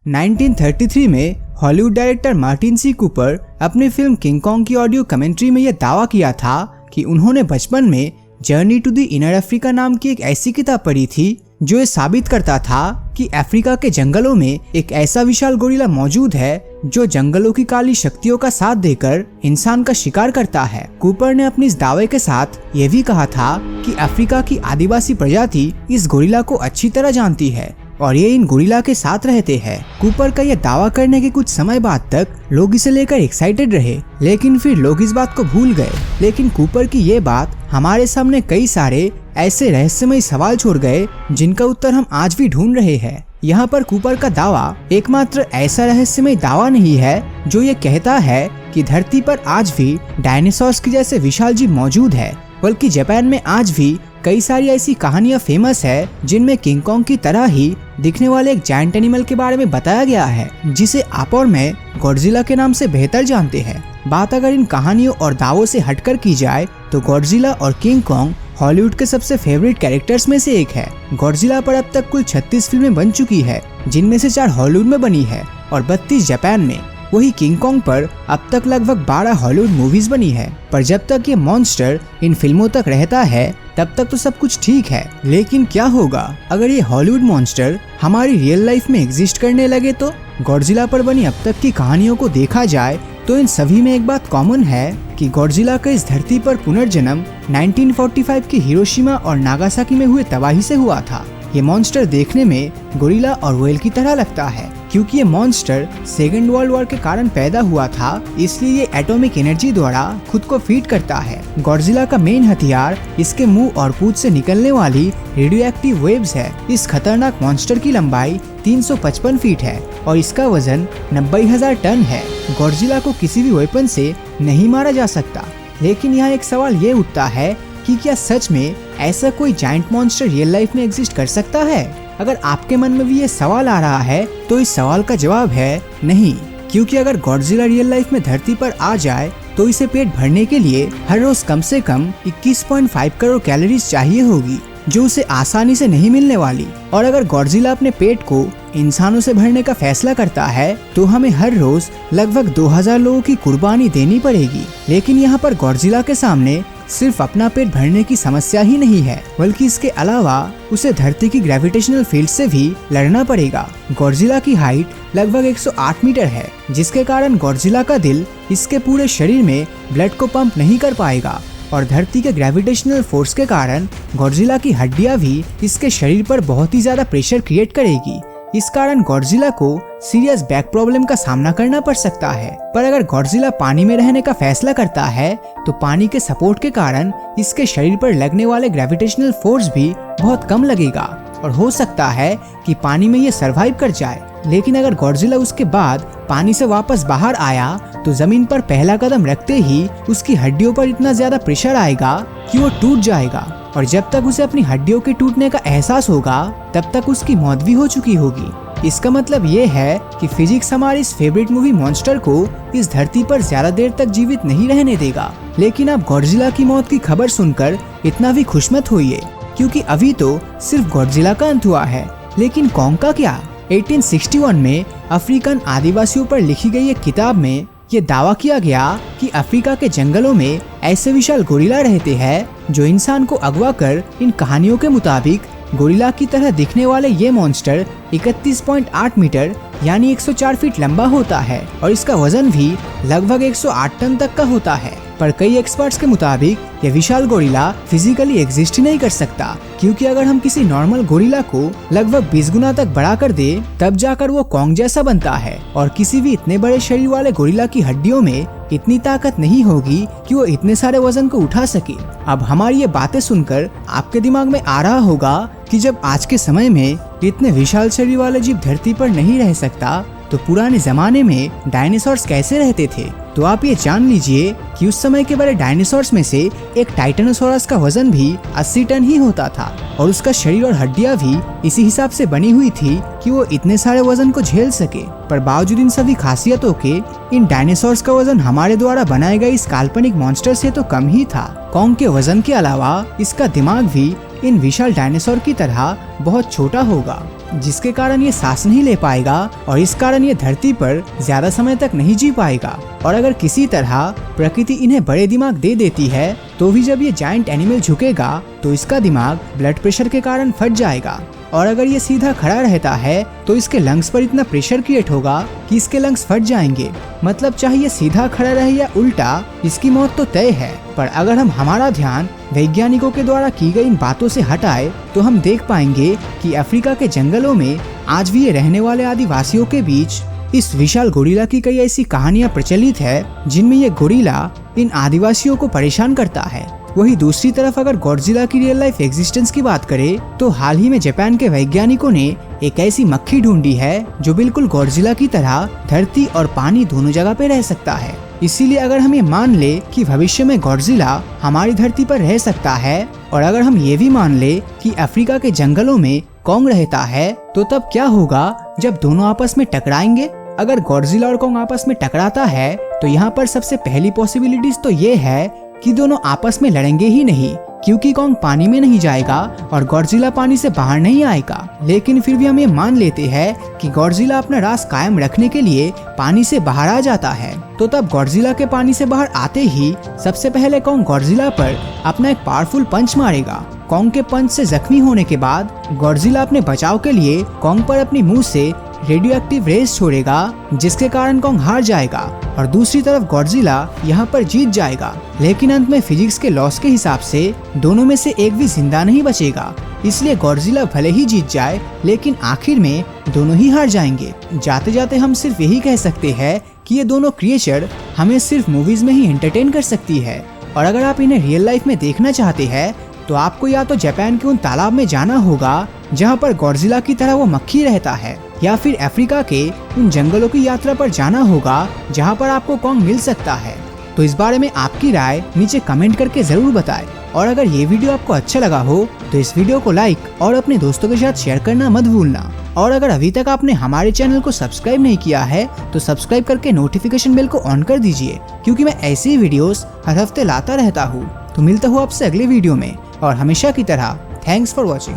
1933 में Hollywood director Martin C Cooper अपनी film King Kong की ऑडियो कमेंट्री में यह दावा किया था कि उन्होंने बचपन में journey to the inner Africa नाम की एक ऐसी किताब पढ़ी थी जो ये साबित करता था कि अफ्रीका के जंगलों में एक ऐसा विशाल गोरिल्ला मौजूद है जो जंगलों की काली शक्तियों का साथ देकर इंसान का शिकार करता है। कूपर ने अपने इस दावे के साथ ये भी कहा था कि अफ्रीका की आदिवासी प्रजाति इस गोरिल्ला को अच्छी तरह जानती है और ये इन गोरिल्ला के साथ रहते हैं। कूपर का यह दावा करने के कुछ समय बाद तक लोग इसे लेकर एक्साइटेड रहे, लेकिन फिर लोग इस बात को भूल गए। लेकिन कूपर की ये बात हमारे सामने कई सारे ऐसे रहस्यमय सवाल छोड़ गए जिनका उत्तर हम आज भी ढूंढ रहे हैं। यहाँ पर कूपर का दावा एकमात्र ऐसा रहस्यमय दावा नहीं है जो ये कहता है कि धरती पर आज भी डायनासोर्स के जैसे विशाल जीव मौजूद है, बल्कि जापान में आज भी कई सारी ऐसी कहानियां फेमस है जिनमें किंग कॉन्ग की तरह ही दिखने वाले एक जायंट एनिमल के बारे में बताया गया है जिसे आप और मैं गॉडजिला के नाम से बेहतर जानते हैं। बात अगर इन कहानियों और दावों से हटकर की जाए तो गॉडजिला और किंग कॉन्ग हॉलीवुड के सबसे फेवरेट कैरेक्टर्स में से एक है। गॉडजिला पर अब तक कुल 36 फिल्में बन चुकी है, जिनमें से 4 हॉलीवुड में बनी है और 32 जापान में। वही किंग कॉन्ग पर अब तक लगभग 12 हॉलीवुड मूवीज बनी है। पर जब तक ये मॉन्स्टर इन फिल्मों तक रहता है तब तक तो सब कुछ ठीक है, लेकिन क्या होगा अगर ये हॉलीवुड मॉन्स्टर हमारी रियल लाइफ में एग्जिस्ट करने लगे तो? गॉडजिला पर बनी अब तक की कहानियों को देखा जाए तो इन सभी में एक बात कॉमन है कि गॉडजिला का इस धरती पर पुनर्जन्म 1945 के हिरोशिमा और नागासाकी में हुए तबाही से हुआ था। ये मॉन्स्टर देखने में गोरिल्ला और व्हेल की तरह लगता है क्योंकि ये मॉन्स्टर सेकेंड वर्ल्ड वॉर के कारण पैदा हुआ था, इसलिए ये एटॉमिक एनर्जी द्वारा खुद को फीड करता है। गॉडजिला का मेन हथियार इसके मुंह और पूंछ से निकलने वाली रेडियोएक्टिव वेव्स है। इस खतरनाक मॉन्स्टर की लंबाई 355 फीट है और इसका वजन 90,000 टन है। गॉडजिला को किसी भी वेपन से नहीं मारा जा सकता, लेकिन यहाँ एक सवाल ये उठता है कि क्या सच में ऐसा कोई जायंट मॉन्स्टर रियल लाइफ में एग्जिस्ट कर सकता है? अगर आपके मन में भी ये सवाल आ रहा है तो इस सवाल का जवाब है नहीं, क्योंकि अगर गॉडजिला रियल लाइफ में धरती पर आ जाए तो इसे पेट भरने के लिए हर रोज कम से कम 21.5 करोड़ कैलोरीज चाहिए होगी, जो उसे आसानी से नहीं मिलने वाली। और अगर गॉडजिला अपने पेट को इंसानों से भरने का फैसला करता है तो हमें हर रोज लगभग 2000 लोगों की कुर्बानी देनी पड़ेगी। लेकिन यहाँ पर गॉडजिला के सामने सिर्फ अपना पेट भरने की समस्या ही नहीं है, बल्कि इसके अलावा उसे धरती की ग्रेविटेशनल फील्ड से भी लड़ना पड़ेगा। गॉडजिला की हाइट लगभग 108 मीटर है, जिसके कारण गॉडजिला का दिल इसके पूरे शरीर में ब्लड को पंप नहीं कर पाएगा और धरती के ग्रेविटेशनल फोर्स के कारण गॉडजिला की हड्डियां भी इसके शरीर पर बहुत ही ज्यादा प्रेशर क्रिएट करेगी। इस कारण गॉडजिला को सीरियस बैक प्रॉब्लम का सामना करना पड़ सकता है। पर अगर गॉडजिला पानी में रहने का फैसला करता है तो पानी के सपोर्ट के कारण इसके शरीर पर लगने वाले ग्रेविटेशनल फोर्स भी बहुत कम लगेगा और हो सकता है कि पानी में ये सरवाइव कर जाए। लेकिन अगर गॉडजिला उसके बाद पानी से वापस बाहर आया तो जमीन पर पहला कदम रखते ही उसकी हड्डियों पर इतना ज्यादा प्रेशर आएगा कि वो टूट जाएगा और जब तक उसे अपनी हड्डियों के टूटने का एहसास होगा तब तक उसकी मौत भी हो चुकी होगी। इसका मतलब ये है कि फिजिक्स हमारी इस फेवरेट मूवी मॉन्स्टर को इस धरती पर ज्यादा देर तक जीवित नहीं रहने देगा। लेकिन आप गॉडजिला की मौत की खबर सुनकर इतना भी खुश मत होइए, क्योंकि अभी तो सिर्फ गॉडजिला का अंत हुआ है। लेकिन कॉन्ग का क्या? 1861 में अफ्रीकन आदिवासियों पर लिखी गई एक किताब में ये दावा किया गया कि अफ्रीका के जंगलों में ऐसे विशाल गोरिल्ला रहते हैं जो इंसान को अगवा कर इन कहानियों के मुताबिक गोरिल्ला की तरह दिखने वाले ये मॉन्स्टर 31.8 मीटर यानी 104 फीट लंबा होता है और इसका वजन भी लगभग 108 टन तक का होता है। पर कई एक्सपर्ट्स के मुताबिक ये विशाल गोरिल्ला फिजिकली एग्जिस्ट ही नहीं कर सकता, क्योंकि अगर हम किसी नॉर्मल गोरिल्ला को लगभग 20 गुना तक बढ़ा कर दे तब जाकर वो कॉन्ग जैसा बनता है और किसी भी इतने बड़े शरीर वाले गोरिल्ला की हड्डियों में इतनी ताकत नहीं होगी कि वो इतने सारे वजन को उठा सके। अब हमारी ये बातें सुनकर आपके दिमाग में आ रहा होगा कि जब आज के समय में इतने विशाल शरीर वाले जीव धरती पर नहीं रह सकता तो पुराने जमाने में डायनासोर्स कैसे रहते थे? तो आप ये जान लीजिए कि उस समय के बड़े डायनासोर्स में से एक टाइटेनोसोरस का वजन भी 80 टन ही होता था और उसका शरीर और हड्डियां भी इसी हिसाब से बनी हुई थी कि वो इतने सारे वजन को झेल सके। पर बावजूद इन सभी खासियतों के इन डायनासोर्स का वजन हमारे द्वारा बनाए गए इस काल्पनिक मॉन्स्टर से तो कम ही था। कॉन्ग के वजन के अलावा इसका दिमाग भी इन विशाल डायनासोर की तरह बहुत छोटा होगा जिसके कारण ये सांस नहीं ले पाएगा और इस कारण ये धरती पर ज्यादा समय तक नहीं जी पाएगा। और अगर किसी तरह प्रकृति इन्हें बड़े दिमाग दे देती है तो भी जब ये जायंट एनिमल झुकेगा तो इसका दिमाग ब्लड प्रेशर के कारण फट जाएगा। और अगर ये सीधा खड़ा रहता है तो इसके लंग्स पर इतना प्रेशर क्रिएट होगा कि इसके लंग्स फट जाएंगे। मतलब चाहे ये सीधा खड़ा रहे या उल्टा, इसकी मौत तो तय है। पर अगर हम हमारा ध्यान वैज्ञानिकों के द्वारा की गई इन बातों से हटाए तो हम देख पाएंगे कि अफ्रीका के जंगलों में आज भी ये रहने वाले आदिवासियों के बीच इस विशाल गोरिल्ला की कई ऐसी कहानियां प्रचलित है जिनमें ये गोरिल्ला इन आदिवासियों को परेशान करता है। वही दूसरी तरफ अगर गॉडजिला की रियल लाइफ एग्जिस्टेंस की बात करें तो हाल ही में जापान के वैज्ञानिकों ने एक ऐसी मक्खी ढूंढी है जो बिल्कुल गॉडजिला की तरह धरती और पानी दोनों जगह पे रह सकता है। इसीलिए अगर हम ये मान ले कि भविष्य में गॉडजिला हमारी धरती पर रह सकता है और अगर हम ये भी मान ले कि अफ्रीका के जंगलों में कॉन्ग रहता है तो तब क्या होगा जब दोनों आपस में टकराएंगे। अगर गॉडजिला और कॉन्ग आपस में टकराता है तो यहाँ पर सबसे पहली पॉसिबिलिटीज तो ये है कि दोनों आपस में लड़ेंगे ही नहीं, क्योंकि कॉन्ग पानी में नहीं जाएगा और गॉडजिला पानी से बाहर नहीं आएगा। लेकिन फिर भी हम ये मान लेते हैं कि गॉडजिला अपना राज कायम रखने के लिए पानी से बाहर आ जाता है। तो तब गॉडजिला के पानी से बाहर आते ही सबसे पहले कॉन्ग गॉडजिला पर अपना एक पावरफुल पंच मारेगा। कॉन्ग के पंच से जख्मी होने के बाद गॉडजिला अपने बचाव के लिए कॉन्ग पर अपनी मुंह से रेडियो एक्टिव रेस छोड़ेगा, जिसके कारण कॉन्ग हार जाएगा और दूसरी तरफ गॉडजिला यहाँ पर जीत जाएगा। लेकिन अंत में फिजिक्स के लॉस के हिसाब से दोनों में से एक भी जिंदा नहीं बचेगा, इसलिए गॉडजिला भले ही जीत जाए लेकिन आखिर में दोनों ही हार जाएंगे। जाते जाते हम सिर्फ यही कह सकते हैं कि ये दोनों क्रिएचर हमें सिर्फ मूवीज में ही एंटरटेन कर सकती है, और अगर आप इन्हें रियल लाइफ में देखना चाहते हैं तो आपको या तो जापान के उन तालाब में जाना होगा जहाँ पर गॉडजिला की तरह वो मक्खी रहता है, या फिर अफ्रीका के उन जंगलों की यात्रा पर जाना होगा जहाँ पर आपको कॉन्ग मिल सकता है। तो इस बारे में आपकी राय नीचे कमेंट करके जरूर बताएं। और अगर ये वीडियो आपको अच्छा लगा हो तो इस वीडियो को लाइक और अपने दोस्तों के साथ शेयर करना मत भूलना। और अगर अभी तक आपने हमारे चैनल को सब्सक्राइब नहीं किया है तो सब्सक्राइब करके नोटिफिकेशन बेल को ऑन कर दीजिए, क्योंकि मैं ऐसी वीडियोस हर हफ्ते लाता रहता हूँ। तो मिलता हूँ आपसे अगले वीडियो में, और हमेशा की तरह थैंक्स फॉर वॉचिंग।